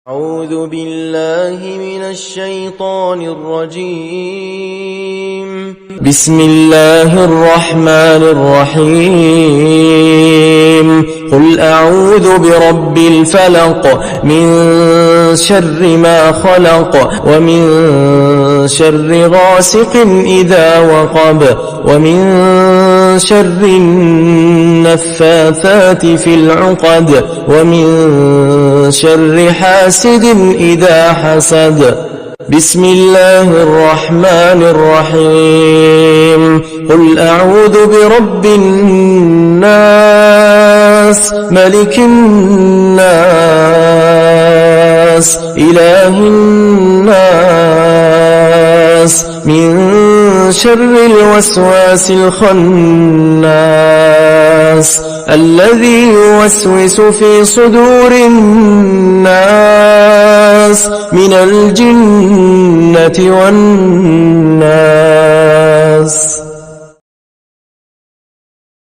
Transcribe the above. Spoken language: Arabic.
أعوذ بالله من الشيطان الرجيم. بسم الله الرحمن الرحيم. قل أعوذ برب الفلق من شر ما خلق ومن شر غاسق إذا وقب ومن شر النفاثات في العقد ومن شر حاسد إذا حسد. بسم الله الرحمن الرحيم. قل أعوذ برب الناس ملك الناس إله الناس من شر الوسواس الخناس الذي يوسوس في صدور الناس من الجنة والناس.